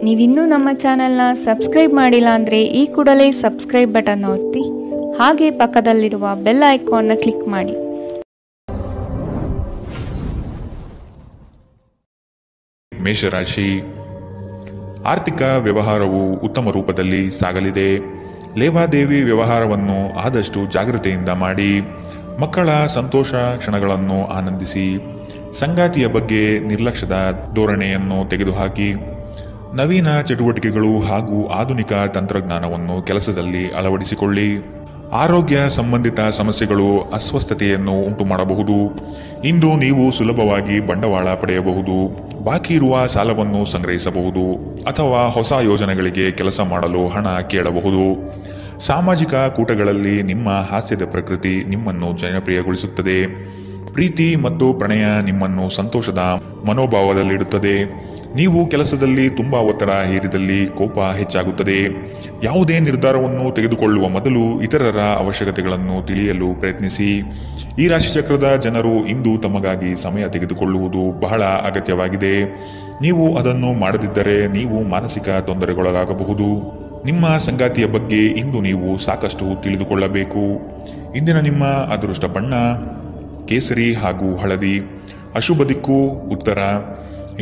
ನೀವಿನ್ನೂ ನಮ್ಮ ಚಾನೆಲ್ನ ಸಬ್ಸ್ಕ್ರೈಬ್ ಮಾಡಿಲ್ಲ ಅಂದರೆ ಈ ಕೂಡಲೇ ಸಬ್ಸ್ಕ್ರೈಬ್ ಬಟನ್ ಒತ್ತಿ ಹಾಗೆ ಪಕ್ಕದಲ್ಲಿರುವ ಬೆಲ್ ಐಕಾನ್ನ ಕ್ಲಿಕ್ ಮಾಡಿ. ಮೇಷರಾಶಿ, ಆರ್ಥಿಕ ವ್ಯವಹಾರವು ಉತ್ತಮ ರೂಪದಲ್ಲಿ ಸಾಗಲಿದೆ. ಲೇವಾದೇವಿ ವ್ಯವಹಾರವನ್ನು ಆದಷ್ಟು ಜಾಗೃತೆಯಿಂದ ಮಾಡಿ. ಮಕ್ಕಳ ಸಂತೋಷ ಕ್ಷಣಗಳನ್ನು ಆನಂದಿಸಿ. ಸಂಗಾತಿಯ ಬಗ್ಗೆ ನಿರ್ಲಕ್ಷ್ಯದ ಧೋರಣೆಯನ್ನು ತೆಗೆದುಹಾಕಿ. ನವೀನ ಚಟುವಟಿಕೆಗಳು ಹಾಗೂ ಆಧುನಿಕ ತಂತ್ರಜ್ಞಾನವನ್ನು ಕೆಲಸದಲ್ಲಿ ಅಳವಡಿಸಿಕೊಳ್ಳಿ. ಆರೋಗ್ಯ ಸಂಬಂಧಿತ ಸಮಸ್ಯೆಗಳು ಅಸ್ವಸ್ಥತೆಯನ್ನು ಉಂಟುಮಾಡಬಹುದು. ಇಂದು ನೀವು ಸುಲಭವಾಗಿ ಬಂಡವಾಳ ಪಡೆಯಬಹುದು. ಬಾಕಿ ಇರುವ ಸಾಲವನ್ನು ಸಂಗ್ರಹಿಸಬಹುದು ಅಥವಾ ಹೊಸ ಯೋಜನೆಗಳಿಗೆ ಕೆಲಸ ಮಾಡಲು ಹಣ ಕೇಳಬಹುದು. ಸಾಮಾಜಿಕ ಕೂಟಗಳಲ್ಲಿ ನಿಮ್ಮ ಹಾಸ್ಯದ ಪ್ರಕೃತಿ ನಿಮ್ಮನ್ನು ಜನಪ್ರಿಯಗೊಳಿಸುತ್ತದೆ. ಪ್ರೀತಿ ಮತ್ತು ಪ್ರಣಯ ನಿಮ್ಮನ್ನು ಸಂತೋಷದ ಮನೋಭಾವದಲ್ಲಿಡುತ್ತದೆ. ನೀವು ಕೆಲಸದಲ್ಲಿ ತುಂಬಾ ಒತ್ತಡ ಹೇರಿದಲ್ಲಿ ಕೋಪ ಹೆಚ್ಚಾಗುತ್ತದೆ. ಯಾವುದೇ ನಿರ್ಧಾರವನ್ನು ತೆಗೆದುಕೊಳ್ಳುವ ಮೊದಲು ಇತರರ ಅವಶ್ಯಕತೆಗಳನ್ನು ತಿಳಿಯಲು ಪ್ರಯತ್ನಿಸಿ. ಈ ರಾಶಿಚಕ್ರದ ಜನರು ಇಂದು ತಮಗಾಗಿ ಸಮಯ ತೆಗೆದುಕೊಳ್ಳುವುದು ಬಹಳ ಅಗತ್ಯವಾಗಿದೆ. ನೀವು ಅದನ್ನು ಮಾಡದಿದ್ದರೆ ನೀವು ಮಾನಸಿಕ ತೊಂದರೆಗೊಳಗಾಗಬಹುದು. ನಿಮ್ಮ ಸಂಗಾತಿಯ ಬಗ್ಗೆ ಇಂದು ನೀವು ಸಾಕಷ್ಟು ತಿಳಿದುಕೊಳ್ಳಬೇಕು. ಇಂದಿನ ನಿಮ್ಮ ಅದೃಷ್ಟ ಬಣ್ಣ ಕೇಸರಿ ಹಾಗೂ ಹಳದಿ. ಅಶುಭ ದಿಕ್ಕು ಉತ್ತರ.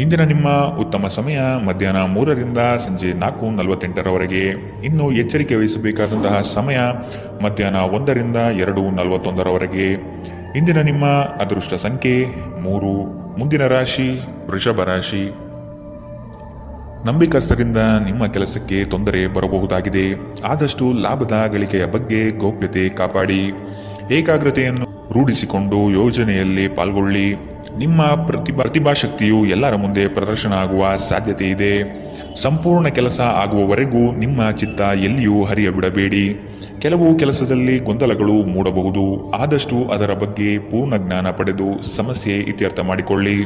ಇಂದಿನ ನಿಮ್ಮ ಉತ್ತಮ ಸಮಯ ಮಧ್ಯಾಹ್ನ 3ರಿಂದ ಸಂಜೆ 4:48ರವರೆಗೆ. ಇನ್ನು ಎಚ್ಚರಿಕೆ ವಹಿಸಬೇಕಾದಂತಹ ಸಮಯ ಮಧ್ಯಾಹ್ನ 1ರಿಂದ 2:41ರವರೆಗೆ. ಇಂದಿನ ನಿಮ್ಮ ಅದೃಷ್ಟ ಸಂಖ್ಯೆ 3. ಮುಂದಿನ ರಾಶಿ ವೃಷಭ ರಾಶಿ. ನಂಬಿಕಸ್ಥರಿಂದ ನಿಮ್ಮ ಕೆಲಸಕ್ಕೆ ತೊಂದರೆ ಬರಬಹುದಾಗಿದೆ. ಆದಷ್ಟು ಲಾಭದ ಗಳಿಕೆಯ ಬಗ್ಗೆ ಗೌಪ್ಯತೆ ಕಾಪಾಡಿ. ಏಕಾಗ್ರತೆಯನ್ನು ರೂಢಿಸಿಕೊಂಡು ಯೋಜನೆಯಲ್ಲಿ ಪಾಲ್ಗೊಳ್ಳಿ. ನಿಮ್ಮ ಪ್ರತಿಭಾಶಕ್ತಿಯು ಎಲ್ಲರ ಮುಂದೆ ಪ್ರದರ್ಶನ ಆಗುವ ಸಾಧ್ಯತೆ ಇದೆ. ಸಂಪೂರ್ಣ ಕೆಲಸ ಆಗುವವರೆಗೂ ನಿಮ್ಮ ಚಿತ್ತ ಎಲ್ಲಿಯೂ ಹರಿಯಬಿಡಬೇಡಿ. ಕೆಲವು ಕೆಲಸದಲ್ಲಿ ಗೊಂದಲಗಳು ಮೂಡಬಹುದು. ಆದಷ್ಟು ಅದರ ಬಗ್ಗೆ ಪೂರ್ಣ ಜ್ಞಾನ ಪಡೆದು ಸಮಸ್ಯೆ ಇತ್ಯರ್ಥ ಮಾಡಿಕೊಳ್ಳಿ.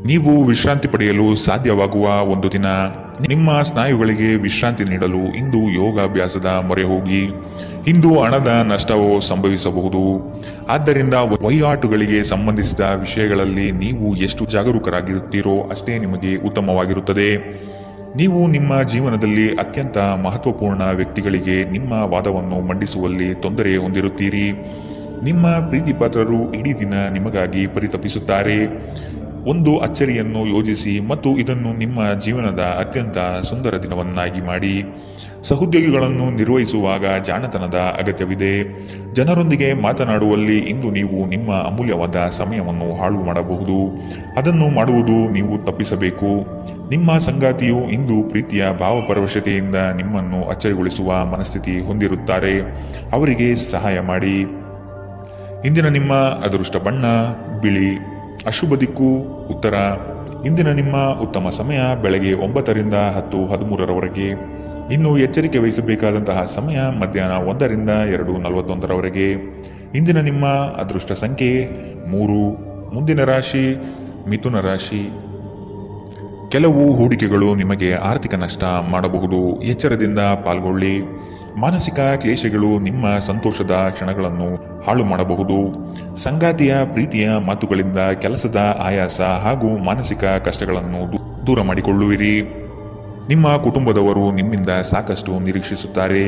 ನೀವು ವಿಶ್ರಾಂತಿ ಪಡೆಯಲು ಸಾಧ್ಯವಾಗುವ ಒಂದು ದಿನ. ನಿಮ್ಮ ಸ್ನಾಯುಗಳಿಗೆ ವಿಶ್ರಾಂತಿ ನೀಡಲು ಇಂದು ಯೋಗಾಭ್ಯಾಸದ ಮೊರೆ ಹೋಗಿ. ಇಂದು ಹಣದ ನಷ್ಟವು ಸಂಭವಿಸಬಹುದು. ಆದ್ದರಿಂದ ವಹಿವಾಟುಗಳಿಗೆ ಸಂಬಂಧಿಸಿದ ವಿಷಯಗಳಲ್ಲಿ ನೀವು ಎಷ್ಟು ಜಾಗರೂಕರಾಗಿರುತ್ತೀರೋ ಅಷ್ಟೇ ನಿಮಗೆ ಉತ್ತಮವಾಗಿರುತ್ತದೆ. ನೀವು ನಿಮ್ಮ ಜೀವನದಲ್ಲಿ ಅತ್ಯಂತ ಮಹತ್ವಪೂರ್ಣ ವ್ಯಕ್ತಿಗಳಿಗೆ ನಿಮ್ಮ ವಾದವನ್ನು ಮಂಡಿಸುವಲ್ಲಿ ತೊಂದರೆ ಹೊಂದಿರುತ್ತೀರಿ. ನಿಮ್ಮ ಪ್ರೀತಿಪಾತ್ರರು ಇಡೀ ದಿನ ನಿಮಗಾಗಿ ಪರಿತಪಿಸುತ್ತಾರೆ. ಒಂದು ಅಚ್ಚರಿಯನ್ನು ಯೋಜಿಸಿ ಮತ್ತು ಇದನ್ನು ನಿಮ್ಮ ಜೀವನದ ಅತ್ಯಂತ ಸುಂದರ ದಿನವನ್ನಾಗಿ ಮಾಡಿ. ಸಹೋದ್ಯೋಗಿಗಳನ್ನು ನಿರ್ವಹಿಸುವಾಗ ಜಾಣತನದ ಅಗತ್ಯವಿದೆ. ಜನರೊಂದಿಗೆ ಮಾತನಾಡುವಲ್ಲಿ ಇಂದು ನೀವು ನಿಮ್ಮ ಅಮೂಲ್ಯವಾದ ಸಮಯವನ್ನು ಹಾಳು ಮಾಡಬಹುದು. ಅದನ್ನು ಮಾಡುವುದು ನೀವು ತಪ್ಪಿಸಬೇಕು. ನಿಮ್ಮ ಸಂಗಾತಿಯು ಇಂದು ಪ್ರೀತಿಯ ಭಾವಪರವಶತೆಯಿಂದ ನಿಮ್ಮನ್ನು ಅಚ್ಚರಿಗೊಳಿಸುವ ಮನಸ್ಥಿತಿ ಹೊಂದಿರುತ್ತಾರೆ. ಅವರಿಗೆ ಸಹಾಯ ಮಾಡಿ. ಇಂದಿನ ನಿಮ್ಮ ಅದೃಷ್ಟ ಬಣ್ಣ ಬಿಳಿ. ಅಶುಭ ದಿಕ್ಕು ಉತ್ತರ. ಇಂದಿನ ನಿಮ್ಮ ಉತ್ತಮ ಸಮಯ ಬೆಳಗ್ಗೆ 9ರಿಂದ 10:13ರವರೆಗೆ. ಇನ್ನು ಎಚ್ಚರಿಕೆ ವಹಿಸಬೇಕಾದಂತಹ ಸಮಯ ಮಧ್ಯಾಹ್ನ 1ರಿಂದ 2:41ರವರೆಗೆ. ಇಂದಿನ ನಿಮ್ಮ ಅದೃಷ್ಟ ಸಂಖ್ಯೆ 3. ಮುಂದಿನ ರಾಶಿ ಮಿಥುನ ರಾಶಿ. ಕೆಲವು ಹೂಡಿಕೆಗಳು ನಿಮಗೆ ಆರ್ಥಿಕ ನಷ್ಟ ಮಾಡಬಹುದು. ಎಚ್ಚರದಿಂದ ಪಾಲ್ಗೊಳ್ಳಿ. ಮಾನಸಿಕ ಕ್ಲೇಶಗಳು ನಿಮ್ಮ ಸಂತೋಷದ ಕ್ಷಣಗಳನ್ನು ಹಾಳು ಮಾಡಬಹುದು. ಸಂಗಾತಿಯ ಪ್ರೀತಿಯ ಮಾತುಗಳಿಂದ ಕೆಲಸದ ಆಯಾಸ ಹಾಗೂ ಮಾನಸಿಕ ಕಷ್ಟಗಳನ್ನು ದೂರ ಮಾಡಿಕೊಳ್ಳುವಿರಿ. ನಿಮ್ಮ ಕುಟುಂಬದವರು ನಿಮ್ಮಿಂದ ಸಾಕಷ್ಟು ನಿರೀಕ್ಷಿಸುತ್ತಾರೆ.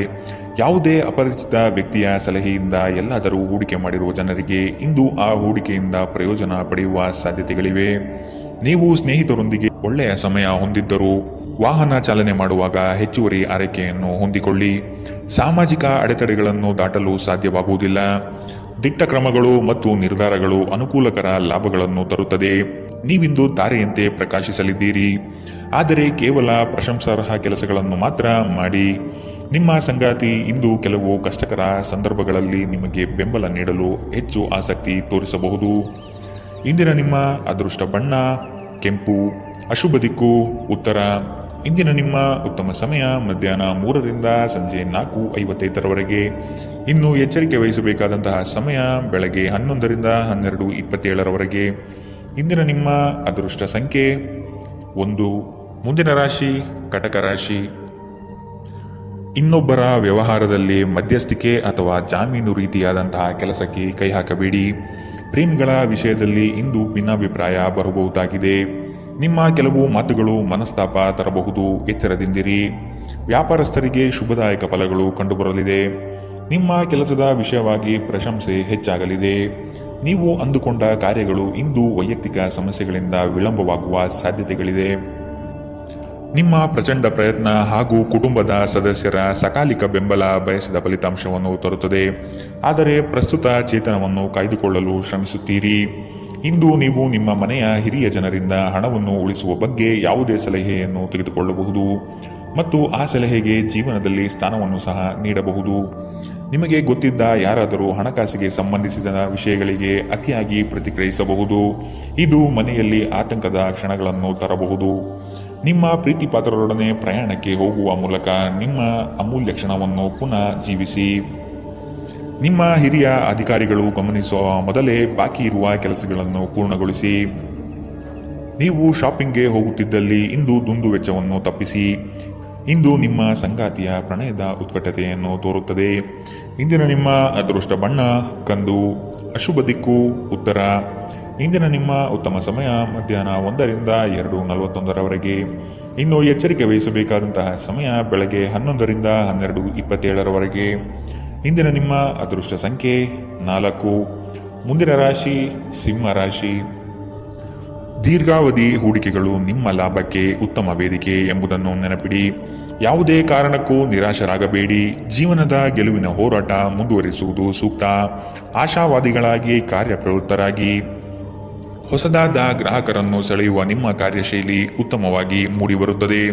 ಯಾವುದೇ ಅಪರಿಚಿತ ವ್ಯಕ್ತಿಯ ಸಲಹೆಯಿಂದ ಎಲ್ಲಾದರೂ ಹೂಡಿಕೆ ಮಾಡಿರುವ ಜನರಿಗೆ ಇಂದು ಆ ಹೂಡಿಕೆಯಿಂದ ಪ್ರಯೋಜನ ಪಡೆಯುವ ಸಾಧ್ಯತೆಗಳಿವೆ. ನೀವು ಸ್ನೇಹಿತರೊಂದಿಗೆ ಒಳ್ಳೆಯ ಸಮಯ ಹೊಂದಿದ್ದರೂ ವಾಹನ ಚಾಲನೆ ಮಾಡುವಾಗ ಹೆಚ್ಚುವರಿ ಆರೈಕೆಯನ್ನು ಹೊಂದಿಕೊಳ್ಳಿ. ಸಾಮಾಜಿಕ ಅಡೆತಡೆಗಳನ್ನು ದಾಟಲು ಸಾಧ್ಯವಾಗುವುದಿಲ್ಲ. ದಿಟ್ಟ ಕ್ರಮಗಳು ಮತ್ತು ನಿರ್ಧಾರಗಳು ಅನುಕೂಲಕರ ಲಾಭಗಳನ್ನು ತರುತ್ತದೆ. ನೀವಿಂದು ತಾರೆಯಂತೆ ಪ್ರಕಾಶಿಸಲಿದ್ದೀರಿ. ಆದರೆ ಕೇವಲ ಪ್ರಶಂಸಾರ್ಹ ಕೆಲಸಗಳನ್ನು ಮಾತ್ರ ಮಾಡಿ. ನಿಮ್ಮ ಸಂಗಾತಿ ಇಂದು ಕೆಲವು ಕಷ್ಟಕರ ಸಂದರ್ಭಗಳಲ್ಲಿ ನಿಮಗೆ ಬೆಂಬಲ ನೀಡಲು ಹೆಚ್ಚು ಆಸಕ್ತಿ ತೋರಿಸಬಹುದು. ಇಂದಿನ ನಿಮ್ಮ ಅದೃಷ್ಟ ಬಣ್ಣ ಕೆಂಪು. ಅಶುಭ ದಿಕ್ಕು ಉತ್ತರ. ಇಂದಿನ ನಿಮ್ಮ ಉತ್ತಮ ಸಮಯ ಮಧ್ಯಾಹ್ನ 3ರಿಂದ ಸಂಜೆ 4:55ರವರೆಗೆ. ಇನ್ನು ಎಚ್ಚರಿಕೆ ವಹಿಸಬೇಕಾದಂತಹ ಸಮಯ ಬೆಳಗ್ಗೆ 11ರಿಂದ 12:27ರವರೆಗೆ. ಇಂದಿನ ನಿಮ್ಮ ಅದೃಷ್ಟ ಸಂಖ್ಯೆ 1. ಮುಂದಿನ ರಾಶಿ ಕಟಕ ರಾಶಿ. ಇನ್ನೊಬ್ಬರ ವ್ಯವಹಾರದಲ್ಲಿ ಮಧ್ಯಸ್ಥಿಕೆ ಅಥವಾ ಜಾಮೀನು ರೀತಿಯಾದಂತಹ ಕೆಲಸಕ್ಕೆ ಕೈ ಹಾಕಬೇಡಿ. ಪ್ರೇಮಿಗಳ ವಿಷಯದಲ್ಲಿ ಇಂದು ಭಿನ್ನಾಭಿಪ್ರಾಯ ಬರಬಹುದಾಗಿದೆ. ನಿಮ್ಮ ಕೆಲವು ಮಾತುಗಳು ಮನಸ್ತಾಪ ತರಬಹುದು, ಎಚ್ಚರದಿಂದಿರಿ. ವ್ಯಾಪಾರಸ್ಥರಿಗೆ ಶುಭದಾಯಕ ಫಲಗಳು ಕಂಡುಬರಲಿದೆ. ನಿಮ್ಮ ಕೆಲಸದ ವಿಷಯವಾಗಿ ಪ್ರಶಂಸೆ ಹೆಚ್ಚಾಗಲಿದೆ. ನೀವು ಅಂದುಕೊಂಡ ಕಾರ್ಯಗಳು ಇಂದು ವೈಯಕ್ತಿಕ ಸಮಸ್ಯೆಗಳಿಂದ ವಿಳಂಬವಾಗುವ ಸಾಧ್ಯತೆಗಳಿದೆ. ನಿಮ್ಮ ಪ್ರಚಂಡ ಪ್ರಯತ್ನ ಹಾಗೂ ಕುಟುಂಬದ ಸದಸ್ಯರ ಸಕಾಲಿಕ ಬೆಂಬಲ ಬಯಸಿದ ಫಲಿತಾಂಶವನ್ನು ತರುತ್ತದೆ. ಆದರೆ ಪ್ರಸ್ತುತ ಚೇತನವನ್ನು ಕಾಯ್ದುಕೊಳ್ಳಲು ಶ್ರಮಿಸುತ್ತೀರಿ. ಇಂದು ನೀವು ನಿಮ್ಮ ಮನೆಯ ಹಿರಿಯ ಜನರಿಂದ ಹಣವನ್ನು ಉಳಿಸುವ ಬಗ್ಗೆ ಯಾವುದೇ ಸಲಹೆಯನ್ನು ತೆಗೆದುಕೊಳ್ಳಬಹುದು ಮತ್ತು ಆ ಸಲಹೆಗೆ ಜೀವನದಲ್ಲಿ ಸ್ಥಾನವನ್ನು ಸಹ ನೀಡಬಹುದು. ನಿಮಗೆ ಗೊತ್ತಿದ್ದ ಯಾರಾದರೂ ಹಣಕಾಸಿಗೆ ಸಂಬಂಧಿಸಿದ ವಿಷಯಗಳಿಗೆ ಅತಿಯಾಗಿ ಪ್ರತಿಕ್ರಿಯಿಸಬಹುದು. ಇದು ಮನೆಯಲ್ಲಿ ಆತಂಕದ ಕ್ಷಣಗಳನ್ನು ತರಬಹುದು. ನಿಮ್ಮ ಪ್ರೀತಿಪಾತ್ರರೊಡನೆ ಪ್ರಯಾಣಕ್ಕೆ ಹೋಗುವ ಮೂಲಕ ನಿಮ್ಮ ಅಮೂಲ್ಯ ಕ್ಷಣವನ್ನು ಪುನಃ ಜೀವಿಸಿ. ನಿಮ್ಮ ಹಿರಿಯ ಅಧಿಕಾರಿಗಳು ಗಮನಿಸುವ ಮೊದಲೇ ಬಾಕಿ ಇರುವ ಕೆಲಸಗಳನ್ನು ಪೂರ್ಣಗೊಳಿಸಿ. ನೀವು ಶಾಪಿಂಗ್ಗೆ ಹೋಗುತ್ತಿದ್ದಲ್ಲಿ ಇಂದು ದುಂದುವೆಚ್ಚವನ್ನು ತಪ್ಪಿಸಿ. ಇಂದು ನಿಮ್ಮ ಸಂಗಾತಿಯ ಪ್ರಣಯದ ಉತ್ಕಟತೆಯನ್ನು ತೋರುತ್ತದೆ. ಇಂದಿನ ನಿಮ್ಮ ಅದೃಷ್ಟ ಬಣ್ಣ ಕಂದು, ಅಶುಭ ದಿಕ್ಕು ಉತ್ತರ. ಇಂದಿನ ನಿಮ್ಮ ಉತ್ತಮ ಸಮಯ ಮಧ್ಯಾಹ್ನ 1ರಿಂದ 2:41 ಇನ್ನು ಎಚ್ಚರಿಕೆ ವಹಿಸಬೇಕಾದಂತಹ ಸಮಯ ಬೆಳಗ್ಗೆ 11ರಿಂದ 12:27. ಇಂದಿನ ನಿಮ್ಮ ಅದೃಷ್ಟ ಸಂಖ್ಯೆ 4. ಮುಂದಿನ ರಾಶಿ ಸಿಂಹ ರಾಶಿ. ದೀರ್ಘಾವಧಿ ಹೂಡಿಕೆಗಳು ನಿಮ್ಮ ಲಾಭಕ್ಕೆ ಉತ್ತಮ ವೇದಿಕೆ ಎಂಬುದನ್ನು ನೆನಪಿಡಿ. ಯಾವುದೇ ಕಾರಣಕ್ಕೂ ನಿರಾಶರಾಗಬೇಡಿ. ಜೀವನದ ಗೆಲುವಿನ ಹೋರಾಟ ಮುಂದುವರಿಸುವುದು ಸೂಕ್ತ. ಆಶಾವಾದಿಗಳಾಗಿ ಕಾರ್ಯಪ್ರವೃತ್ತರಾಗಿ. ಹೊಸದಾದ ಗ್ರಾಹಕರನ್ನು ಸೆಳೆಯುವ ನಿಮ್ಮ ಕಾರ್ಯಶೈಲಿ ಉತ್ತಮವಾಗಿ ಮೂಡಿಬರುತ್ತದೆ.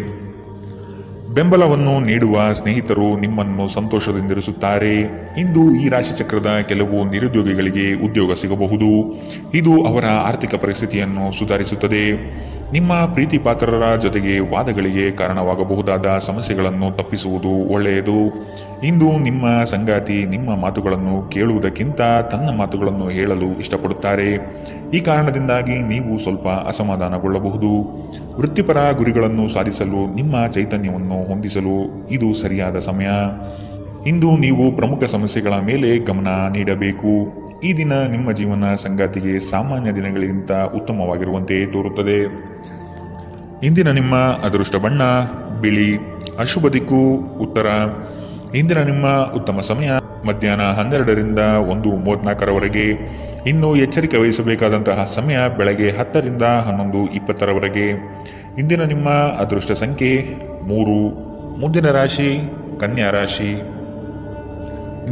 ಬೆಂಬಲವನ್ನು ನೀಡುವ ಸ್ನೇಹಿತರು ನಿಮ್ಮನ್ನು ಸಂತೋಷದಿಂದಿರಿಸುತ್ತಾರೆ. ಇಂದು ಈ ರಾಶಿಚಕ್ರದ ಕೆಲವು ನಿರುದ್ಯೋಗಿಗಳಿಗೆ ಉದ್ಯೋಗ ಸಿಗಬಹುದು. ಇದು ಅವರ ಆರ್ಥಿಕ ಪರಿಸ್ಥಿತಿಯನ್ನು ಸುಧಾರಿಸುತ್ತದೆ. ನಿಮ್ಮ ಪ್ರೀತಿಪಾತ್ರರ ಜೊತೆಗೆ ವಾದಗಳಿಗೆ ಕಾರಣವಾಗಬಹುದಾದ ಸಮಸ್ಯೆಗಳನ್ನು ತಪ್ಪಿಸುವುದು ಒಳ್ಳೆಯದು. ಇಂದು ನಿಮ್ಮ ಸಂಗಾತಿ ನಿಮ್ಮ ಮಾತುಗಳನ್ನು ಕೇಳುವುದಕ್ಕಿಂತ ತನ್ನ ಮಾತುಗಳನ್ನು ಹೇಳಲು ಇಷ್ಟಪಡುತ್ತಾರೆ. ಈ ಕಾರಣದಿಂದಾಗಿ ನೀವು ಸ್ವಲ್ಪ ಅಸಮಾಧಾನಗೊಳ್ಳಬಹುದು. ವೃತ್ತಿಪರ ಗುರಿಗಳನ್ನು ಸಾಧಿಸಲು ನಿಮ್ಮ ಚೈತನ್ಯವನ್ನು ಹೊಂದಿಸಲು ಇದು ಸರಿಯಾದ ಸಮಯ. ಇಂದು ನೀವು ಪ್ರಮುಖ ಸಮಸ್ಯೆಗಳ ಮೇಲೆ ಗಮನ ನೀಡಬೇಕು. ಈ ದಿನ ನಿಮ್ಮ ಜೀವನ ಸಂಗಾತಿಗೆ ಸಾಮಾನ್ಯ ದಿನಗಳಿಗಿಂತ ಉತ್ತಮವಾಗಿರುವಂತೆ ತೋರುತ್ತದೆ. ಇಂದಿನ ನಿಮ್ಮ ಅದೃಷ್ಟ ಬಣ್ಣ ಬಿಳಿ, ಅಶುಭ ದಿಕ್ಕು ಉತ್ತರ. ಇಂದಿನ ನಿಮ್ಮ ಉತ್ತಮ ಸಮಯ ಮಧ್ಯಾಹ್ನ 12ರಿಂದ 1:34. ಇನ್ನು ಎಚ್ಚರಿಕೆ ವಹಿಸಬೇಕಾದಂತಹ ಸಮಯ ಬೆಳಗ್ಗೆ 10ರಿಂದ 11:20. ಇಂದಿನ ನಿಮ್ಮ ಅದೃಷ್ಟ ಸಂಖ್ಯೆ 3. ಮುಂದಿನ ರಾಶಿ ಕನ್ಯಾ ರಾಶಿ.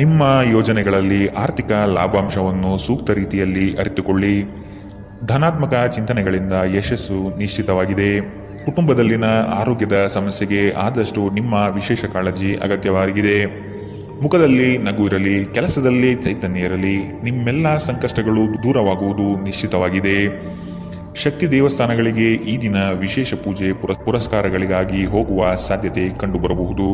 ನಿಮ್ಮ ಯೋಜನೆಗಳಲ್ಲಿ ಆರ್ಥಿಕ ಲಾಭಾಂಶವನ್ನು ಸೂಕ್ತ ರೀತಿಯಲ್ಲಿ ಅರಿತುಕೊಳ್ಳಿ. ಧನಾತ್ಮಕ ಚಿಂತನೆಗಳಿಂದ ಯಶಸ್ಸು ನಿಶ್ಚಿತವಾಗಿದೆ. ಕುಟುಂಬದಲ್ಲಿನ ಆರೋಗ್ಯದ ಸಮಸ್ಯೆಗೆ ಆದಷ್ಟು ನಿಮ್ಮ ವಿಶೇಷ ಕಾಳಜಿ ಅಗತ್ಯವಾಗಿದೆ. ಮುಖದಲ್ಲಿ ನಗು ಇರಲಿ, ಕೆಲಸದಲ್ಲಿ ಚೈತನ್ಯ ಇರಲಿ. ನಿಮ್ಮೆಲ್ಲ ಸಂಕಷ್ಟಗಳು ದೂರವಾಗುವುದು ನಿಶ್ಚಿತವಾಗಿದೆ. ಶಕ್ತಿ ದೇವಸ್ಥಾನಗಳಿಗೆ ಈ ದಿನ ವಿಶೇಷ ಪೂಜೆ ಪುರಸ್ಕಾರಗಳಿಗಾಗಿ ಹೋಗುವ ಸಾಧ್ಯತೆ ಕಂಡುಬರಬಹುದು.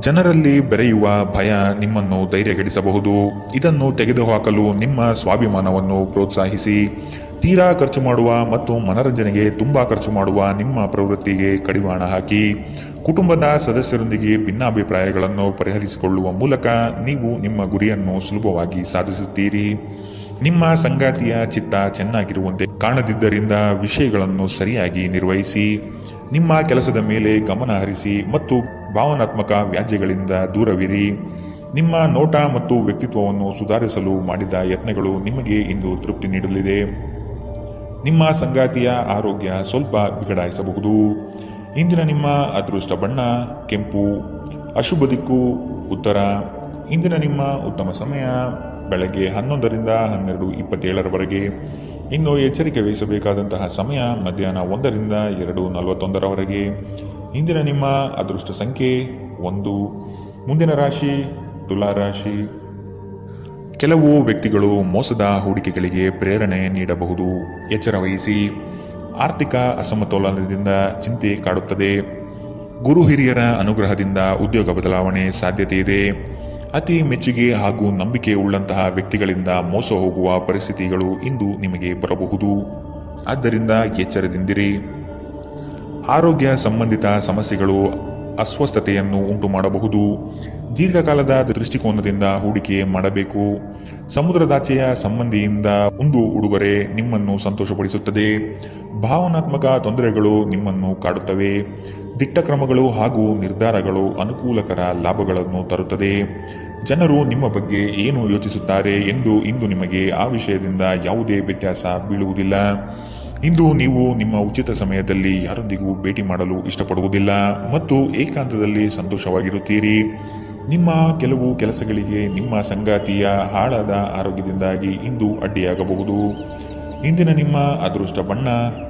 ಜನರಲ್ಲಿ ಬೆರೆಯುವ ಭಯ ನಿಮ್ಮನ್ನು ಧೈರ್ಯಗೆಡಿಸಬಹುದು. ಇದನ್ನು ತೆಗೆದುಹಾಕಲು ನಿಮ್ಮ ಸ್ವಾಭಿಮಾನವನ್ನು ಪ್ರೋತ್ಸಾಹಿಸಿ. ತೀರಾ ಖರ್ಚು ಮಾಡುವ ಮತ್ತು ಮನರಂಜನೆಗೆ ತುಂಬಾ ಖರ್ಚು ಮಾಡುವ ನಿಮ್ಮ ಪ್ರವೃತ್ತಿಗೆ ಕಡಿವಾಣ ಹಾಕಿ. ಕುಟುಂಬದ ಸದಸ್ಯರೊಂದಿಗೆ ಭಿನ್ನಾಭಿಪ್ರಾಯಗಳನ್ನು ಪರಿಹರಿಸಿಕೊಳ್ಳುವ ಮೂಲಕ ನೀವು ನಿಮ್ಮ ಗುರಿಯನ್ನು ಸುಲಭವಾಗಿ ಸಾಧಿಸುತ್ತೀರಿ. ನಿಮ್ಮ ಸಂಗಾತಿಯ ಚಿತ್ತ ಚೆನ್ನಾಗಿರುವಂತೆ ಕಾಣದಿದ್ದರಿಂದ ವಿಷಯಗಳನ್ನು ಸರಿಯಾಗಿ ನಿರ್ವಹಿಸಿ. ನಿಮ್ಮ ಕೆಲಸದ ಮೇಲೆ ಗಮನ ಹರಿಸಿ ಮತ್ತು ಭಾವನಾತ್ಮಕ ವ್ಯಾಜ್ಯಗಳಿಂದ ದೂರವಿರಿ. ನಿಮ್ಮ ನೋಟ ಮತ್ತು ವ್ಯಕ್ತಿತ್ವವನ್ನು ಸುಧಾರಿಸಲು ಮಾಡಿದ ಯತ್ನಗಳು ನಿಮಗೆ ಇಂದು ತೃಪ್ತಿ ನೀಡಲಿದೆ. ನಿಮ್ಮ ಸಂಗಾತಿಯ ಆರೋಗ್ಯ ಸ್ವಲ್ಪ ಬಿಗಡಾಯಿಸಬಹುದು. ಇಂದಿನ ನಿಮ್ಮ ಅದೃಷ್ಟ ಬಣ್ಣ ಕೆಂಪು, ಅಶುಭ ದಿಕ್ಕು ಉತ್ತರ. ಇಂದಿನ ನಿಮ್ಮ ಉತ್ತಮ ಸಮಯ ಬೆಳಗ್ಗೆ 11ರಿಂದ 12:27. ಇನ್ನು ಎಚ್ಚರಿಕೆ ವಹಿಸಬೇಕಾದಂತಹ ಸಮಯ ಮಧ್ಯಾಹ್ನ 1ರಿಂದ 2:41. ಇಂದಿನ ನಿಮ್ಮ ಅದೃಷ್ಟ ಸಂಖ್ಯೆ 1. ಮುಂದಿನ ರಾಶಿ ತುಲಾ ರಾಶಿ. ಕೆಲವು ವ್ಯಕ್ತಿಗಳು ಮೋಸದ ಹೂಡಿಕೆಗಳಿಗೆ ಪ್ರೇರಣೆ ನೀಡಬಹುದು. ಎಚ್ಚರ ವಹಿಸಿ. ಆರ್ಥಿಕ ಅಸಮತೋಲನದಿಂದ ಚಿಂತೆ ಕಾಡುತ್ತದೆ. ಗುರು ಹಿರಿಯರ ಅನುಗ್ರಹದಿಂದ ಉದ್ಯೋಗ ಬದಲಾವಣೆ ಸಾಧ್ಯತೆ ಇದೆ. ಅತಿ ಮೆಚ್ಚುಗೆ ಹಾಗೂ ನಂಬಿಕೆ ಉಳ್ಳಂತಹ ವ್ಯಕ್ತಿಗಳಿಂದ ಮೋಸ ಹೋಗುವ ಪರಿಸ್ಥಿತಿಗಳು ಇಂದು ನಿಮಗೆ ಬರಬಹುದು. ಆದ್ದರಿಂದ ಎಚ್ಚರದಿಂದಿರಿ. ಆರೋಗ್ಯ ಸಂಬಂಧಿತ ಸಮಸ್ಯೆಗಳು ಅಸ್ವಸ್ಥತೆಯನ್ನು ಉಂಟು ಮಾಡಬಹುದು. ದೀರ್ಘಕಾಲದ ದೃಷ್ಟಿಕೋನದಿಂದ ಹೂಡಿಕೆ ಮಾಡಬೇಕು. ಸಮುದ್ರದಾಚೆಯ ಸಂಬಂಧಿಯಿಂದ ಒಂದು ಉಡುಗೊರೆ ನಿಮ್ಮನ್ನು ಸಂತೋಷಪಡಿಸುತ್ತದೆ. ಭಾವನಾತ್ಮಕ ತೊಂದರೆಗಳು ನಿಮ್ಮನ್ನು ಕಾಡುತ್ತವೆ. ದಿಟ್ಟ ಕ್ರಮಗಳು ಹಾಗೂ ನಿರ್ಧಾರಗಳು ಅನುಕೂಲಕರ ಲಾಭಗಳನ್ನು ತರುತ್ತದೆ. ಜನರು ನಿಮ್ಮ ಬಗ್ಗೆ ಏನು ಯೋಚಿಸುತ್ತಾರೆ ಎಂದು ಇಂದು ನಿಮಗೆ ಆ ವಿಷಯದಿಂದ ಯಾವುದೇ ವ್ಯತ್ಯಾಸ ಬೀಳುವುದಿಲ್ಲ. ಇಂದು ನೀವು ನಿಮ್ಮ ಉಚಿತ ಸಮಯದಲ್ಲಿ ಯಾರೊಂದಿಗೂ ಭೇಟಿ ಮಾಡಲು ಇಷ್ಟಪಡುವುದಿಲ್ಲ ಮತ್ತು ಏಕಾಂತದಲ್ಲಿ ಸಂತೋಷವಾಗಿರುತ್ತೀರಿ. ನಿಮ್ಮ ಕೆಲವು ಕೆಲಸಗಳಿಗೆ ನಿಮ್ಮ ಸಂಗಾತಿಯ ಹಾಳಾದ ಆರೋಗ್ಯದಿಂದಾಗಿ ಇಂದು ಅಡ್ಡಿಯಾಗಬಹುದು. ಇಂದಿನ ನಿಮ್ಮ ಅದೃಷ್ಟ ಬಣ್ಣ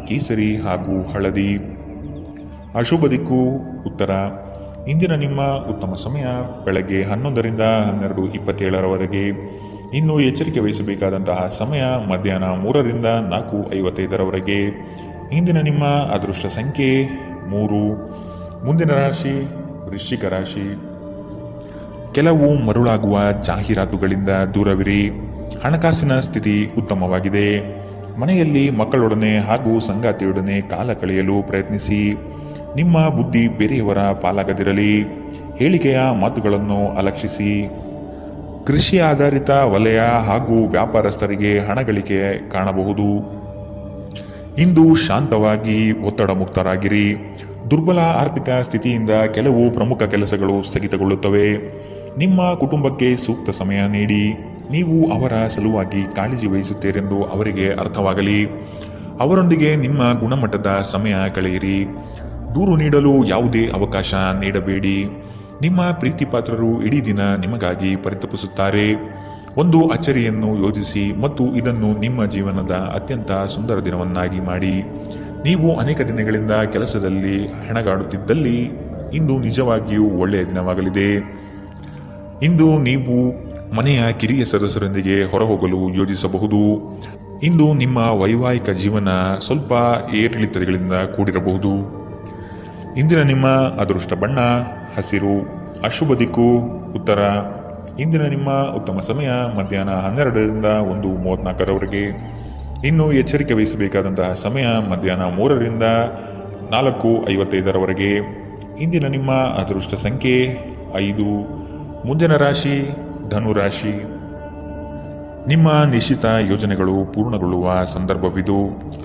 ಕೇಸರಿ ಹಾಗೂ ಹಳದಿ. ಅಶುಭ ದಿಕ್ಕು ಉತ್ತರ. ಇಂದಿನ ನಿಮ್ಮ ಉತ್ತಮ ಸಮಯ ಬೆಳಗ್ಗೆ 11ರಿಂದ 12:27 ಇನ್ನು ಎಚ್ಚರಿಕೆ ವಹಿಸಬೇಕಾದಂತಹ ಸಮಯ ಮಧ್ಯಾಹ್ನ 3ರಿಂದ 4:55 ಇಂದಿನ ನಿಮ್ಮ ಅದೃಷ್ಟ ಸಂಖ್ಯೆ 3. ಮುಂದಿನ ರಾಶಿ ವೃಶ್ಚಿಕ ರಾಶಿ. ಕೆಲವು ಮರುಳಾಗುವ ಜಾಹೀರಾತುಗಳಿಂದ ದೂರವಿರಿ. ಹಣಕಾಸಿನ ಸ್ಥಿತಿ ಉತ್ತಮವಾಗಿದೆ. ಮನೆಯಲ್ಲಿ ಮಕ್ಕಳೊಡನೆ ಹಾಗೂ ಸಂಗಾತಿಯೊಡನೆ ಕಾಲ ಕಳೆಯಲು ಪ್ರಯತ್ನಿಸಿ. ನಿಮ್ಮ ಬುದ್ಧಿ ಬೇರೆಯವರ ಪಾಲಾಗದಿರಲಿ. ಹೇಳಿಕೆಯ ಮಾತುಗಳನ್ನು ಅಲಕ್ಷಿಸಿ. ಕೃಷಿ ಆಧಾರಿತ ವಲಯ ಹಾಗೂ ವ್ಯಾಪಾರಸ್ಥರಿಗೆ ಹಣ ಗಳಿಕೆ ಕಾಣಬಹುದು. ಇಂದು ಶಾಂತವಾಗಿ ಒತ್ತಡ ಮುಕ್ತರಾಗಿರಿ. ದುರ್ಬಲ ಆರ್ಥಿಕ ಸ್ಥಿತಿಯಿಂದ ಕೆಲವು ಪ್ರಮುಖ ಕೆಲಸಗಳು ಸ್ಥಗಿತಗೊಳ್ಳುತ್ತವೆ. ನಿಮ್ಮ ಕುಟುಂಬಕ್ಕೆ ಸೂಕ್ತ ಸಮಯ ನೀಡಿ. ನೀವು ಅವರ ಸಲುವಾಗಿ ಕಾಳಜಿ ವಹಿಸುತ್ತೀರೆಂದು ಅವರಿಗೆ ಅರ್ಥವಾಗಲಿ. ಅವರೊಂದಿಗೆ ನಿಮ್ಮ ಗುಣಮಟ್ಟದ ಸಮಯ ಕಳೆಯಿರಿ. ದೂರು ನೀಡಲು ಯಾವುದೇ ಅವಕಾಶ ನೀಡಬೇಡಿ. ನಿಮ್ಮ ಪ್ರೀತಿಪಾತ್ರರು ಇಡೀ ದಿನ ನಿಮಗಾಗಿ ಪರಿತಪಿಸುತ್ತಾರೆ. ಒಂದು ಅಚ್ಚರಿಯನ್ನು ಯೋಜಿಸಿ ಮತ್ತು ಇದನ್ನು ನಿಮ್ಮ ಜೀವನದ ಅತ್ಯಂತ ಸುಂದರ ದಿನವನ್ನಾಗಿ ಮಾಡಿ. ನೀವು ಅನೇಕ ದಿನಗಳಿಂದ ಕೆಲಸದಲ್ಲಿ ಹೆಣಗಾಡುತ್ತಿದ್ದಲ್ಲಿ ಇಂದು ನಿಜವಾಗಿಯೂ ಒಳ್ಳೆಯ ದಿನವಾಗಲಿದೆ. ಇಂದು ನೀವು ಮನೆಯ ಕಿರಿಯ ಸದಸ್ಯರೊಂದಿಗೆ ಹೊರಹೋಗಲು ಯೋಜಿಸಬಹುದು. ಇಂದು ನಿಮ್ಮ ವೈವಾಹಿಕ ಜೀವನ ಸ್ವಲ್ಪ ಏರಿಳಿತಗಳಿಂದ ಕೂಡಿರಬಹುದು. ಇಂದಿನ ನಿಮ್ಮ ಅದೃಷ್ಟ ಬಣ್ಣ ಹಸಿರು. ಅಶುಭ ದಿಕ್ಕು ಉತ್ತರ. ಇಂದಿನ ನಿಮ್ಮ ಉತ್ತಮ ಸಮಯ ಮಧ್ಯಾಹ್ನ 12ರಿಂದ 1:34 ಇನ್ನು ಎಚ್ಚರಿಕೆ ವಹಿಸಬೇಕಾದಂತಹ ಸಮಯ ಮಧ್ಯಾಹ್ನ 3ರಿಂದ 4:55 ಇಂದಿನ ನಿಮ್ಮ ಅದೃಷ್ಟ ಸಂಖ್ಯೆ 5. ಮುಂದಿನ ರಾಶಿ ಧನುರಾಶಿ. ನಿಮ್ಮ ನಿಶ್ಚಿತ ಯೋಜನೆಗಳು ಪೂರ್ಣಗೊಳ್ಳುವ ಸಂದರ್ಭವಿದು.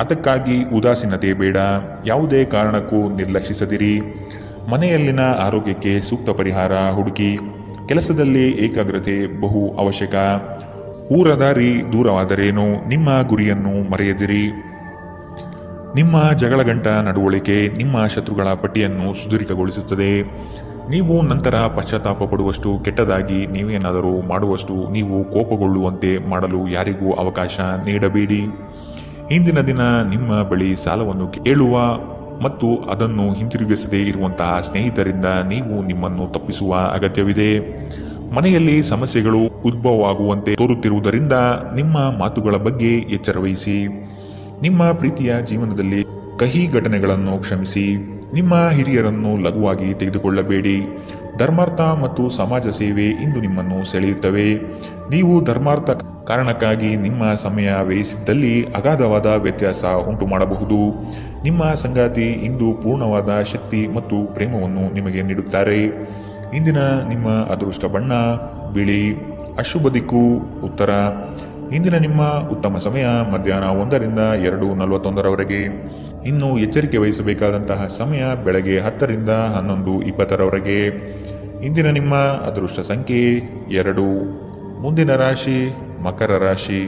ಅದಕ್ಕಾಗಿ ಉದಾಸೀನತೆ ಬೇಡ. ಯಾವುದೇ ಕಾರಣಕ್ಕೂ ನಿರ್ಲಕ್ಷಿಸದಿರಿ. ಮನೆಯಲ್ಲಿನ ಆರೋಗ್ಯಕ್ಕೆ ಸೂಕ್ತ ಪರಿಹಾರ ಹುಡುಕಿ. ಕೆಲಸದಲ್ಲಿ ಏಕಾಗ್ರತೆ ಬಹು ಅವಶ್ಯಕ. ಊರದಾರಿ ದೂರವಾದರೇನು, ನಿಮ್ಮ ಗುರಿಯನ್ನು ಮರೆಯದಿರಿ. ನಿಮ್ಮ ಜಗಳಗಂಟ ನಡವಳಿಕೆ ನಿಮ್ಮ ಶತ್ರುಗಳ ಪಟ್ಟಿಯನ್ನು ಸುದೀರ್ಘಗೊಳಿಸುತ್ತದೆ. ನೀವು ನಂತರ ಪಶ್ಚಾತ್ತಾಪ ಪಡುವಷ್ಟು ಕೆಟ್ಟದಾಗಿ ನೀವೇನಾದರೂ ಮಾಡುವಷ್ಟು ನೀವು ಕೋಪಗೊಳ್ಳುವಂತೆ ಮಾಡಲು ಯಾರಿಗೂ ಅವಕಾಶ ನೀಡಬೇಡಿ. ಇಂದಿನ ದಿನ ನಿಮ್ಮ ಬಳಿ ಸಾಲವನ್ನು ಕೇಳುವ ಮತ್ತು ಅದನ್ನು ಹಿಂತಿರುಗಿಸದೇ ಇರುವಂತಹ ಸ್ನೇಹಿತರಿಂದ ನೀವು ನಿಮ್ಮನ್ನು ತಪ್ಪಿಸುವ ಅಗತ್ಯವಿದೆ. ಮನೆಯಲ್ಲಿ ಸಮಸ್ಯೆಗಳು ಉದ್ಭವವಾಗುವಂತೆ ತೋರುತ್ತಿರುವುದರಿಂದ ನಿಮ್ಮ ಮಾತುಗಳ ಬಗ್ಗೆ ಎಚ್ಚರ ವಹಿಸಿ. ನಿಮ್ಮ ಪ್ರೀತಿಯ ಜೀವನದಲ್ಲಿ ಕಹಿ ಘಟನೆಗಳನ್ನು ಕ್ಷಮಿಸಿ. ನಿಮ್ಮ ಹಿರಿಯರನ್ನು ಲಘುವಾಗಿ ತೆಗೆದುಕೊಳ್ಳಬೇಡಿ. ಧರ್ಮಾರ್ಥ ಮತ್ತು ಸಮಾಜ ಸೇವೆ ಇಂದು ನಿಮ್ಮನ್ನು ಸೆಳೆಯುತ್ತವೆ. ನೀವು ಧರ್ಮಾರ್ಥ ಕಾರಣಕ್ಕಾಗಿ ನಿಮ್ಮ ಸಮಯ ವ್ಯಯಿಸಿದ್ದಲ್ಲಿ ಅಗಾಧವಾದ ವ್ಯತ್ಯಾಸ ಉಂಟು ಮಾಡಬಹುದು. ನಿಮ್ಮ ಸಂಗಾತಿ ಇಂದು ಪೂರ್ಣವಾದ ಶಕ್ತಿ ಮತ್ತು ಪ್ರೇಮವನ್ನು ನಿಮಗೆ ನೀಡುತ್ತಾರೆ. ಇಂದಿನ ನಿಮ್ಮ ಅದೃಷ್ಟ ಬಣ್ಣ ಬಿಳಿ. ಅಶುಭ ದಿಕ್ಕು ಉತ್ತರ. ಇಂದಿನ ನಿಮ್ಮ ಉತ್ತಮ ಸಮಯ ಮಧ್ಯಾಹ್ನ 1ರಿಂದ 2:41 ಇನ್ನು ಎಚ್ಚರಿಕೆ ವಹಿಸಬೇಕಾದಂತಹ ಸಮಯ ಬೆಳಗ್ಗೆ 10ರಿಂದ 11:20 ಇಂದಿನ ನಿಮ್ಮ ಅದೃಷ್ಟ ಸಂಖ್ಯೆ 2. ಮುಂದಿನ ರಾಶಿ ಮಕರ ರಾಶಿ.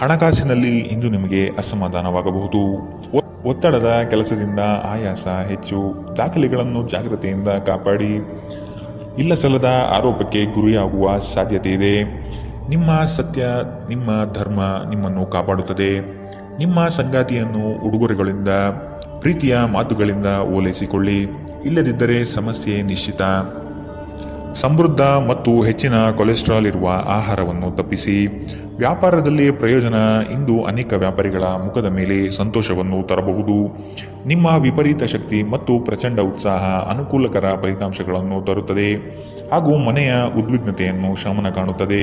ಹಣಕಾಸಿನಲ್ಲಿ ಇಂದು ನಿಮಗೆ ಅಸಮಾಧಾನವಾಗಬಹುದು. ಒತ್ತಡದ ಕೆಲಸದಿಂದ ಆಯಾಸ ಹೆಚ್ಚು. ದಾಖಲೆಗಳನ್ನು ಜಾಗ್ರತೆಯಿಂದ ಕಾಪಾಡಿ. ಇಲ್ಲಸಲ್ಲದ ಆರೋಪಕ್ಕೆ ಗುರಿಯಾಗುವ ಸಾಧ್ಯತೆ ಇದೆ. ನಿಮ್ಮ ಸತ್ಯ ನಿಮ್ಮ ಧರ್ಮ ನಿಮ್ಮನ್ನು ಕಾಪಾಡುತ್ತದೆ. ನಿಮ್ಮ ಸಂಗಾತಿಯನ್ನು ಉಡುಗೊರೆಗಳಿಂದ ಪ್ರೀತಿಯ ಮಾತುಗಳಿಂದ ಓಲೈಸಿಕೊಳ್ಳಿ. ಇಲ್ಲದಿದ್ದರೆ ಸಮಸ್ಯೆ ನಿಶ್ಚಿತ. ಸಮೃದ್ಧ ಮತ್ತು ಹೆಚ್ಚಿನ ಕೊಲೆಸ್ಟ್ರಾಲ್ ಇರುವ ಆಹಾರವನ್ನು ತಪ್ಪಿಸಿ. ವ್ಯಾಪಾರದಲ್ಲಿ ಪ್ರಯೋಜನ ಇಂದು ಅನೇಕ ವ್ಯಾಪಾರಿಗಳ ಮುಖದ ಮೇಲೆ ಸಂತೋಷವನ್ನು ತರಬಹುದು. ನಿಮ್ಮ ವಿಪರೀತ ಶಕ್ತಿ ಮತ್ತು ಪ್ರಚಂಡ ಉತ್ಸಾಹ ಅನುಕೂಲಕರ ಫಲಿತಾಂಶಗಳನ್ನು ತರುತ್ತದೆ ಹಾಗೂ ಮನೆಯ ಉದ್ವಿಗ್ನತೆಯನ್ನು ಶಮನ ಕಾಣುತ್ತದೆ.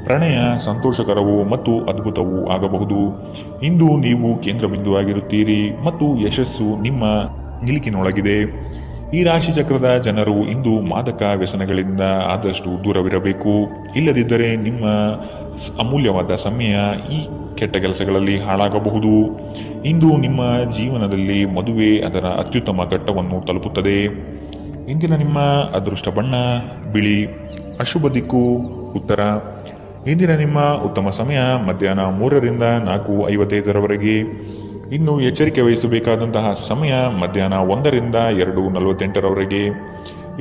ಪ್ರಣಯ ಸಂತೋಷಕರವೂ ಮತ್ತು ಅದ್ಭುತವೂ ಆಗಬಹುದು. ಇಂದು ನೀವು ಕೇಂದ್ರ ಬಿಂದುವಾಗಿರುತ್ತೀರಿ ಮತ್ತು ಯಶಸ್ಸು ನಿಮ್ಮ ನಿಲುಕಿನೊಳಗಿದೆ. ಈ ರಾಶಿ ಚಕ್ರದ ಜನರು ಇಂದು ಮಾದಕ ವ್ಯಸನಗಳಿಂದ ಆದಷ್ಟು ದೂರವಿರಬೇಕು. ಇಲ್ಲದಿದ್ದರೆ ನಿಮ್ಮ ಅಮೂಲ್ಯವಾದ ಸಮಯ ಈ ಕೆಟ್ಟ ಕೆಲಸಗಳಲ್ಲಿ ಹಾಳಾಗಬಹುದು. ಇಂದು ನಿಮ್ಮ ಜೀವನದಲ್ಲಿ ಮದುವೆ ಅದರ ಅತ್ಯುತ್ತಮ ಘಟ್ಟವನ್ನು ತಲುಪುತ್ತದೆ. ಇಂದಿನ ನಿಮ್ಮ ಅದೃಷ್ಟ ಬಣ್ಣ ಬಿಳಿ. ಅಶುಭ ದಿಕ್ಕು ಉತ್ತರ. ಇಂದಿನ ನಿಮ್ಮ ಉತ್ತಮ ಸಮಯ ಮಧ್ಯಾಹ್ನ 3ರಿಂದ 4:55 ಇನ್ನು ಎಚ್ಚರಿಕೆ ವಹಿಸಬೇಕಾದಂತಹ ಸಮಯ ಮಧ್ಯಾಹ್ನ 1ರಿಂದ 2:48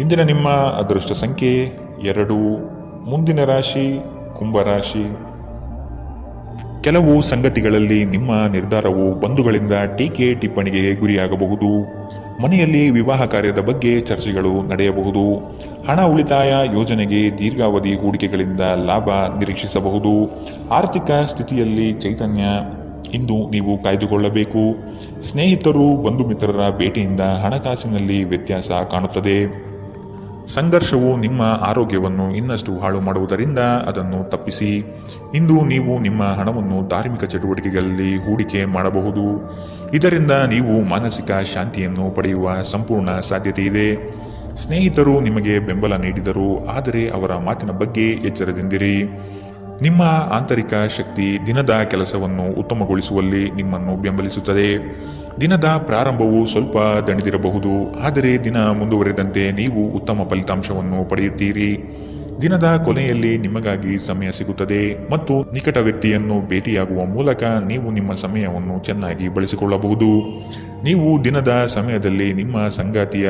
ಇಂದಿನ ನಿಮ್ಮ ಅದೃಷ್ಟ ಸಂಖ್ಯೆ 2. ಮುಂದಿನ ರಾಶಿ ಕುಂಭರಾಶಿ. ಕೆಲವು ಸಂಗತಿಗಳಲ್ಲಿ ನಿಮ್ಮ ನಿರ್ಧಾರವು ಬಂಧುಗಳಿಂದ ಟೀಕೆ ಟಿಪ್ಪಣಿಗೆ ಗುರಿಯಾಗಬಹುದು. ಮನೆಯಲ್ಲಿ ವಿವಾಹ ಕಾರ್ಯದ ಬಗ್ಗೆ ಚರ್ಚೆಗಳು ನಡೆಯಬಹುದು. ಹಣ ಉಳಿತಾಯ ಯೋಜನೆಗೆ ದೀರ್ಘಾವಧಿ ಹೂಡಿಕೆಗಳಿಂದ ಲಾಭ ನಿರೀಕ್ಷಿಸಬಹುದು. ಆರ್ಥಿಕ ಸ್ಥಿತಿಯಲ್ಲಿ ಚೈತನ್ಯ ಇಂದು ನೀವು ಕಾಯ್ದುಕೊಳ್ಳಬೇಕು. ಸ್ನೇಹಿತರು ಬಂಧು ಮಿತ್ರರ ಭೇಟಿಯಿಂದ ಹಣಕಾಸಿನಲ್ಲಿ ವ್ಯತ್ಯಾಸ ಕಾಣುತ್ತದೆ. ಸಂಘರ್ಷವು ನಿಮ್ಮ ಆರೋಗ್ಯವನ್ನು ಇನ್ನಷ್ಟು ಹಾಳು ಮಾಡುವುದರಿಂದ ಅದನ್ನು ತಪ್ಪಿಸಿ. ಇಂದು ನೀವು ನಿಮ್ಮ ಹಣವನ್ನು ಧಾರ್ಮಿಕ ಚಟುವಟಿಕೆಗಳಲ್ಲಿ ಹೂಡಿಕೆ ಮಾಡಬಹುದು. ಇದರಿಂದ ನೀವು ಮಾನಸಿಕ ಶಾಂತಿಯನ್ನು ಪಡೆಯುವ ಸಂಪೂರ್ಣ ಸಾಧ್ಯತೆ ಇದೆ. ಸ್ನೇಹಿತರು ನಿಮಗೆ ಬೆಂಬಲ ನೀಡಿದರು, ಆದರೆ ಅವರ ಮಾತಿನ ಬಗ್ಗೆ ಎಚ್ಚರದಿಂದಿರಿ. ನಿಮ್ಮ ಆಂತರಿಕ ಶಕ್ತಿ ದಿನದ ಕೆಲಸವನ್ನು ಉತ್ತಮಗೊಳಿಸುವಲ್ಲಿ ನಿಮ್ಮನ್ನು ಬೆಂಬಲಿಸುತ್ತದೆ. ದಿನದ ಪ್ರಾರಂಭವು ಸ್ವಲ್ಪ ದಣಿದಿರಬಹುದು, ಆದರೆ ದಿನ ಮುಂದುವರೆದಂತೆ ನೀವು ಉತ್ತಮ ಫಲಿತಾಂಶವನ್ನು ಪಡೆಯುತ್ತೀರಿ. ದಿನದ ಕೊನೆಯಲ್ಲಿ ನಿಮಗಾಗಿ ಸಮಯ ಸಿಗುತ್ತದೆ ಮತ್ತು ನಿಕಟ ವ್ಯಕ್ತಿಯನ್ನು ಭೇಟಿಯಾಗುವ ಮೂಲಕ ನೀವು ನಿಮ್ಮ ಸಮಯವನ್ನು ಚೆನ್ನಾಗಿ ಬಳಸಿಕೊಳ್ಳಬಹುದು. ನೀವು ದಿನದ ಸಮಯದಲ್ಲಿ ನಿಮ್ಮ ಸಂಗಾತಿಯ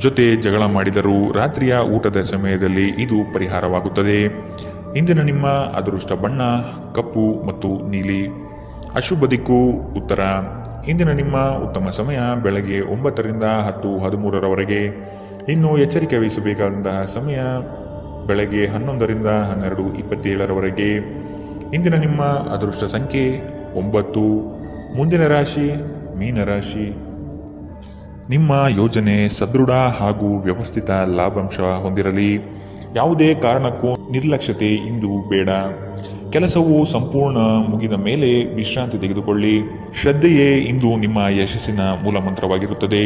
ಜೊತೆ ಜಗಳ ಮಾಡಿದರೂ ರಾತ್ರಿಯ ಊಟದ ಸಮಯದಲ್ಲಿ ಇದು ಪರಿಹಾರವಾಗುತ್ತದೆ. ಇಂದಿನ ನಿಮ್ಮ ಅದೃಷ್ಟ ಬಣ್ಣ ಕಪ್ಪು ಮತ್ತು ನೀಲಿ. ಅಶುಭ ದಿಕ್ಕು ಉತ್ತರ. ಇಂದಿನ ನಿಮ್ಮ ಉತ್ತಮ ಸಮಯ ಬೆಳಗ್ಗೆ 9ರಿಂದ 10:13 ಇನ್ನು ಎಚ್ಚರಿಕೆ ವಹಿಸಬೇಕಾದಂತಹ ಸಮಯ ಬೆಳಗ್ಗೆ 11ರಿಂದ 12:27 ಇಂದಿನ ನಿಮ್ಮ ಅದೃಷ್ಟ ಸಂಖ್ಯೆ 9. ಮುಂದಿನ ರಾಶಿ ಮೀನರಾಶಿ. ನಿಮ್ಮ ಯೋಜನೆ ಸದೃಢ ಹಾಗೂ ವ್ಯವಸ್ಥಿತ ಲಾಭಾಂಶ ಹೊಂದಿರಲಿ. ಯಾವುದೇ ಕಾರಣಕ್ಕೂ ನಿರ್ಲಕ್ಷ್ಯತೆ ಇಂದು ಬೇಡ. ಕೆಲಸವು ಸಂಪೂರ್ಣ ಮುಗಿದ ಮೇಲೆ ವಿಶ್ರಾಂತಿ ತೆಗೆದುಕೊಳ್ಳಿ. ಶ್ರದ್ಧೆಯೇ ಇಂದು ನಿಮ್ಮ ಯಶಸ್ಸಿನ ಮೂಲಮಂತ್ರವಾಗಿರುತ್ತದೆ.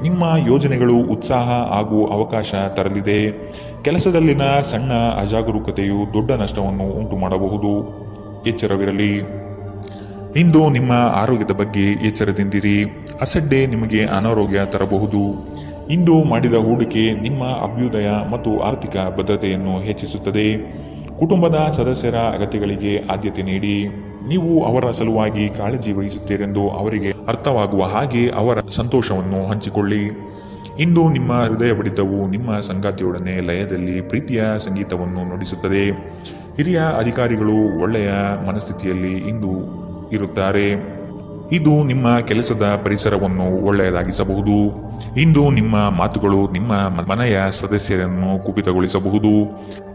ನಿಮ್ಮ ಯೋಜನೆಗಳು ಉತ್ಸಾಹ ಹಾಗೂ ಅವಕಾಶ ತರಲಿದೆ. ಕೆಲಸದಲ್ಲಿನ ಸಣ್ಣ ಅಜಾಗರೂಕತೆಯು ದೊಡ್ಡ ನಷ್ಟವನ್ನು ಉಂಟು ಮಾಡಬಹುದು. ಎಚ್ಚರವಿರಲಿ. ಇಂದು ನಿಮ್ಮ ಆರೋಗ್ಯದ ಬಗ್ಗೆ ಎಚ್ಚರದಿಂದಿರಿ. ಅಸಡ್ಡೆ ನಿಮಗೆ ಅನಾರೋಗ್ಯ ತರಬಹುದು. ಇಂದು ಮಾಡಿದ ಹೂಡಿಕೆ ನಿಮ್ಮ ಅಭ್ಯುದಯ ಮತ್ತು ಆರ್ಥಿಕ ಭದ್ರತೆಯನ್ನು ಹೆಚ್ಚಿಸುತ್ತದೆ. ಕುಟುಂಬದ ಸದಸ್ಯರ ಅಗತ್ಯಗಳಿಗೆ ಆದ್ಯತೆ ನೀಡಿ. ನೀವು ಅವರ ಸಲುವಾಗಿ ಕಾಳಜಿ ವಹಿಸುತ್ತೀರೆಂದು ಅವರಿಗೆ ಅರ್ಥವಾಗುವ ಹಾಗೆ ಅವರ ಸಂತೋಷವನ್ನು ಹಂಚಿಕೊಳ್ಳಿ. ಇಂದು ನಿಮ್ಮ ಹೃದಯ ಬಡಿತವು ನಿಮ್ಮ ಸಂಗಾತಿಯೊಡನೆ ಲಯದಲ್ಲಿ ಪ್ರೀತಿಯ ಸಂಗೀತವನ್ನು ನುಡಿಸುತ್ತದೆ. ಹಿರಿಯ ಅಧಿಕಾರಿಗಳು ಒಳ್ಳೆಯ ಮನಸ್ಥಿತಿಯಲ್ಲಿ ಇಂದು ಇರುತ್ತಾರೆ. ಇದು ನಿಮ್ಮ ಕೆಲಸದ ಪರಿಸರವನ್ನು ಒಳ್ಳೆಯದಾಗಿಸಬಹುದು. ಇಂದು ನಿಮ್ಮ ಮಾತುಗಳು ನಿಮ್ಮ ಮನೆಯ ಸದಸ್ಯರನ್ನು ಕುಪಿತಗೊಳಿಸಬಹುದು.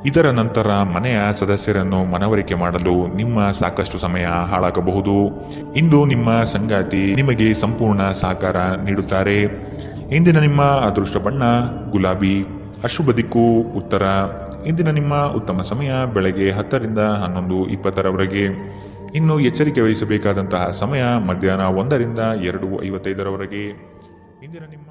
ಇದರ ನಂತರ ಮನೆಯ ಸದಸ್ಯರನ್ನು ಮನವರಿಕೆ ಮಾಡಲು ನಿಮ್ಮ ಸಾಕಷ್ಟು ಸಮಯ ಹಾಳಾಗಬಹುದು. ಇಂದು ನಿಮ್ಮ ಸಂಗಾತಿ ನಿಮಗೆ ಸಂಪೂರ್ಣ ಸಹಕಾರ ನೀಡುತ್ತಾರೆ. ಇಂದಿನ ನಿಮ್ಮ ಅದೃಷ್ಟ ಬಣ್ಣ ಗುಲಾಬಿ. ಅಶುಭ ದಿಕ್ಕು ಉತ್ತರ. ಇಂದಿನ ನಿಮ್ಮ ಉತ್ತಮ ಸಮಯ ಬೆಳಗ್ಗೆ 10ರಿಂದ 11:20 ಇನ್ನು ಎಚ್ಚರಿಕೆ ವಹಿಸಬೇಕಾದಂತಹ ಸಮಯ ಮಧ್ಯಾಹ್ನ 1ರಿಂದ 2:55 ಇಂದಿನ ನಿಮ್ಮ